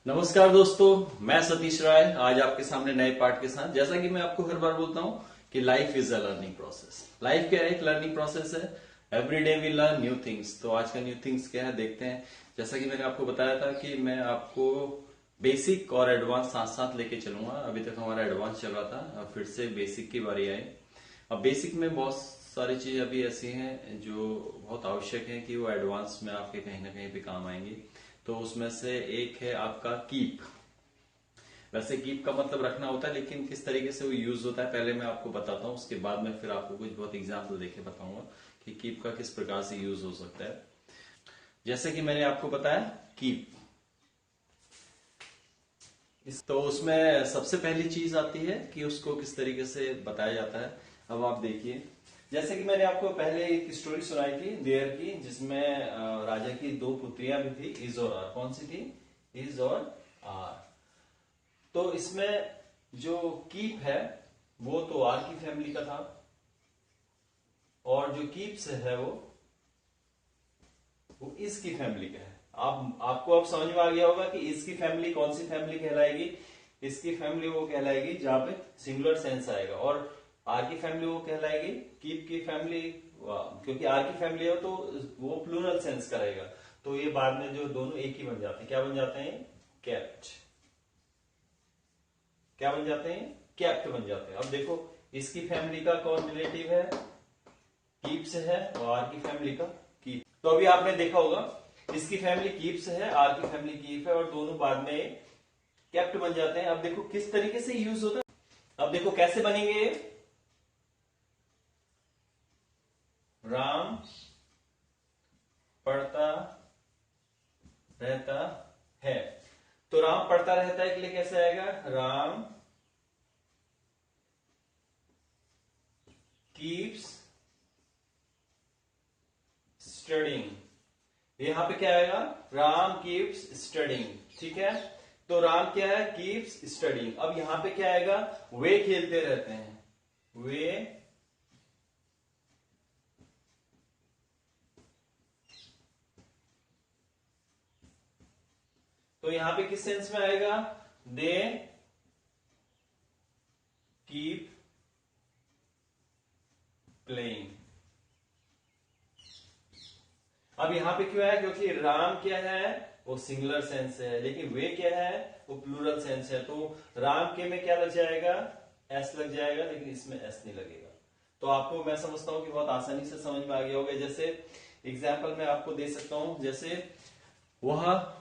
नमस्कार दोस्तों, मैं सतीश राय आज आपके सामने नए पार्ट के साथ। जैसा कि मैं आपको हर बार बोलता हूं कि life is a learning process. Life क्या है? एक लर्निंग प्रोसेस है। Every day we learn new things. तो आज का न्यू थिंग्स क्या है देखते हैं। जैसा कि मैंने आपको बताया था कि मैं आपको बेसिक और एडवांस साथ साथ लेके चलूंगा। अभी तक हमारा एडवांस चल रहा था, अब फिर से बेसिक की बारी आई। अब बेसिक में बहुत सारी चीज अभी ऐसी हैं जो बहुत आवश्यक है कि वो एडवांस में आपके कहीं ना कहीं पे काम आएंगी। तो उसमें से एक है आपका कीप। वैसे कीप का मतलब रखना होता है, लेकिन किस तरीके से वो यूज होता है पहले मैं आपको बताता हूँ। उसके बाद में फिर आपको कुछ बहुत एग्जाम्पल देके बताऊंगा कि कीप का किस प्रकार से यूज हो सकता है। जैसे कि मैंने आपको बताया कीप, तो उसमें सबसे पहली चीज आती है कि उसको किस तरीके से बताया जाता है। अब आप देखिए, जैसे कि मैंने आपको पहले एक स्टोरी सुनाई थी देयर की, जिसमें राजा की दो पुत्रियां भी थी, इज और आर। कौन सी थी? इज और आर। तो इसमें जो कीप है वो तो आर की फैमिली का था, और जो कीप्स है वो इसकी फैमिली का है। आपको अब समझ में आ गया होगा कि इसकी फैमिली कौन सी फैमिली कहलाएगी। इसकी फैमिली वो कहलाएगी जहां पे सिंगुलर सेंस आएगा, और आर की फैमिली वो कहलाएगी कीप की फैमिली। क्योंकि आर की फैमिली हो तो वो प्लूरल सेंस करेगा। तो ये बाद में जो दोनों एक ही बन जाते हैं, क्या बन जाते हैं? कैप्ट। क्या बन जाते हैं? कैप्ट बन जाते हैं। अब देखो, इसकी फैमिली का कौन रिलेटिव है? कीप से है, और आर की फैमिली का कीप। तो अभी आपने देखा होगा, इसकी फैमिली कीप से है, आर की फैमिली कीप है, और दोनों बाद में कैप्ट बन जाते हैं। अब देखो किस तरीके से यूज होता है। अब देखो कैसे बनेंगे ये। राम पढ़ता रहता है। तो राम पढ़ता रहता है के लिए कैसे आएगा? Ram keeps studying. यहां पे क्या आएगा? Ram keeps studying. ठीक है, तो राम क्या है? Keeps studying. अब यहां पे क्या आएगा? वे खेलते रहते हैं। वे तो यहां पे किस सेंस में आएगा? They keep playing. अब यहां पे क्यों है? क्योंकि राम क्या है? वो सिंगुलर सेंस है, लेकिन वे क्या है? वो प्लूरल सेंस है। तो राम के में क्या लग जाएगा? एस लग जाएगा, लेकिन इसमें एस नहीं लगेगा। तो आपको मैं समझता हूं कि बहुत आसानी से समझ में आ गया होगा। जैसे एग्जाम्पल मैं आपको दे सकता हूं, जैसे वह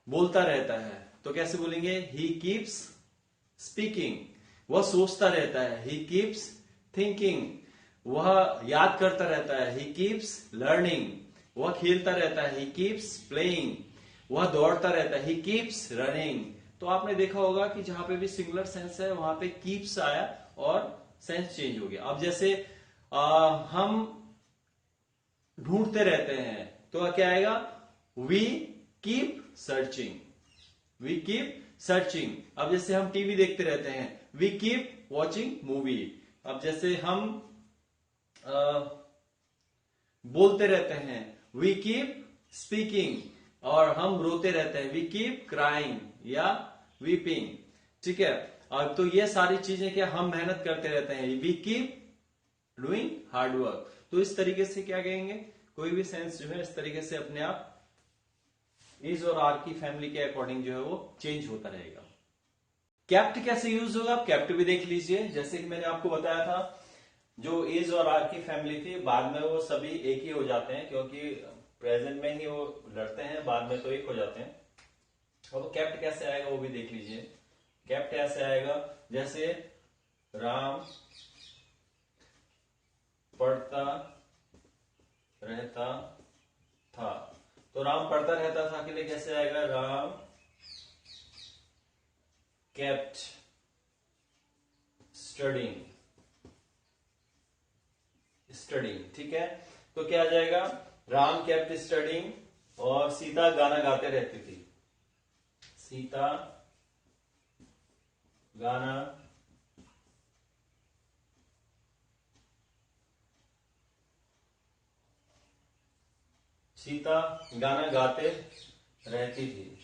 बोलता रहता है तो कैसे बोलेंगे? He keeps speaking. वह सोचता रहता है, ही कीप्स थिंकिंग। वह याद करता रहता है, ही कीप्स लर्निंग। वह खेलता रहता है, ही कीप्स प्लेइंग। वह दौड़ता रहता है, ही कीप्स रनिंग। तो आपने देखा होगा कि जहां पे भी सिंगुलर सेंस है वहां पे कीप्स आया और सेंस चेंज हो गया। अब जैसे हम ढूंढते रहते हैं तो क्या आएगा? We keep searching. We keep searching. अब जैसे हम टीवी देखते रहते हैं, वी कीप वॉचिंग मूवी। अब जैसे हम बोलते रहते हैं, वी कीप स्पीकिंग। और हम रोते रहते हैं, वी कीप क्राइंग या वीपिंग। ठीक है, अब तो ये सारी चीजें क्या हम मेहनत करते रहते हैं, we keep doing hard work. तो इस तरीके से क्या कहेंगे, कोई भी सेंस जो है इस तरीके से अपने आप इज और आर की फैमिली के अकॉर्डिंग जो है वो चेंज होता रहेगा। कैप्ट कैसे यूज होगा? आप कैप्ट भी देख लीजिए। जैसे कि मैंने आपको बताया था, जो इज और आर की फैमिली थी बाद में वो सभी एक ही हो जाते हैं, क्योंकि प्रेजेंट में ही वो लड़ते हैं, बाद में तो एक हो जाते हैं। अब कैप्ट कैसे आएगा वो भी देख लीजिए। कैप्ट ऐसे आएगा, जैसे राम पढ़ता रहता था। तो राम पढ़ता रहता था के लिए कैसे आएगा? Ram kept studying. स्टडिंग, ठीक है। तो क्या आ जाएगा? Ram kept studying. और सीता गाना गाते रहती थी। सीता गाना सीता गाना गाते रहती थी।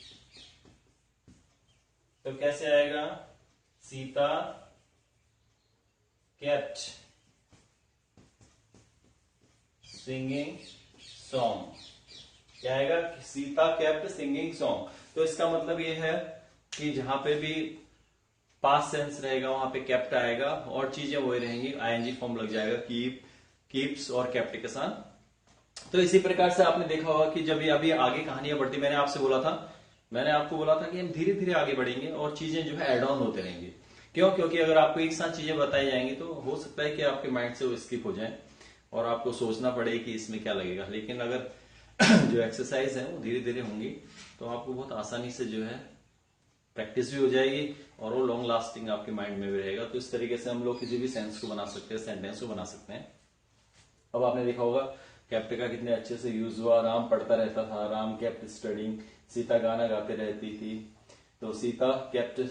तो कैसे आएगा? Sita kept singing song. क्या आएगा? Sita kept singing song. तो इसका मतलब ये है कि जहां पे भी पास्ट सेंस रहेगा वहां पे केप्ट आएगा और चीजें वही रहेंगी, आईएनजी फॉर्म लग जाएगा, कीप, कीप्स और केप्ट के साथ। तो इसी प्रकार से आपने देखा होगा कि जब ये अभी आगे कहानियां बढ़ती, मैंने आपको बोला था कि हम धीरे धीरे आगे बढ़ेंगे और चीजें जो है एड ऑन होते रहेंगे। क्यों? क्योंकि अगर आपको एक साथ चीजें बताई जाएंगी तो हो सकता है कि आपके माइंड से वो स्किप हो जाए और आपको सोचना पड़े कि इसमें क्या लगेगा। लेकिन अगर जो एक्सरसाइज है वो धीरे धीरे होंगी तो आपको बहुत आसानी से जो है प्रैक्टिस भी हो जाएगी और वो लॉन्ग लास्टिंग आपके माइंड में भी रहेगा। तो इस तरीके से हम लोग किसी भी सेंस को बना सकते हैं, सेंटेंस को बना सकते हैं। अब आपने देखा होगा केप्ट का कितने अच्छे से यूज हुआ। राम पढ़ता रहता था, राम केप्ट स्टडिंग। सीता गाना गाते रहती थी, तो सीता केप्ट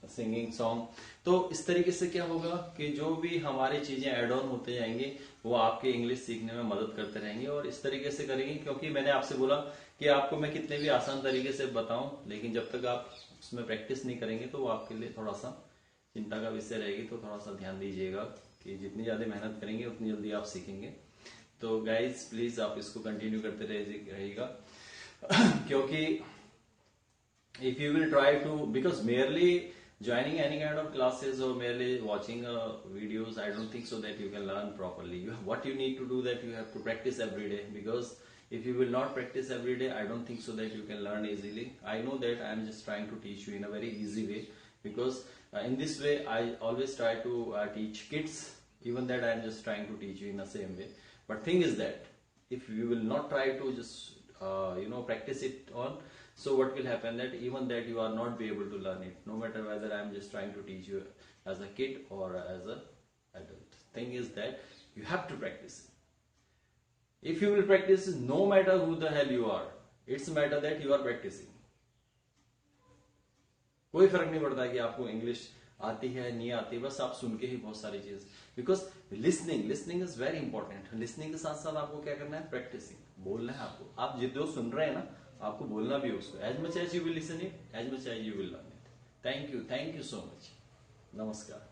सिंगिंग सॉन्ग। तो इस तरीके से क्या होगा कि जो भी हमारी चीजें एड ऑन होते जाएंगे वो आपके इंग्लिश सीखने में मदद करते रहेंगे और इस तरीके से करेंगे। क्योंकि मैंने आपसे बोला कि आपको मैं कितने भी आसान तरीके से बताऊं, लेकिन जब तक आप उसमें प्रैक्टिस नहीं करेंगे तो वो आपके लिए थोड़ा सा चिंता का विषय रहेगी। तो थोड़ा सा ध्यान दीजिएगा कि जितनी ज्यादा मेहनत करेंगे उतनी जल्दी आप सीखेंगे। तो गाइज प्लीज आप इसको कंटिन्यू करते रहिएगा क्योंकि if you will try to, because merely joining any kind of classes or merely watching videos, I don't think so that you can learn properly. What you need to do that you have to practice every day, because if you will not practice every day, I don't think so that you can learn easily. I know that I am just trying to teach you in a very easy way, because in this way I always try to teach kids, even that I am just trying to teach you in the same way. But thing is that if you will not try to just practice it on, so what will happen that even that you are not be able to learn it, no matter whether I am just trying to teach you as a kid or as a adult. Thing is that you have to practice it. If you will practice, no matter who the hell you are, it's a matter that you are practicing. कोई फर्क नहीं पड़ता कि आपको English आती है नहीं आती, बस आप सुन के ही बहुत सारी चीज, because listening is very important. Listening के साथ साथ आपको क्या करना है? प्रैक्टिसिंग। बोलना है आपको। आप जो सुन रहे हैं ना, आपको बोलना भी है उसको। As much as you will listen it, as much as you will learn it. Thank you so much. नमस्कार।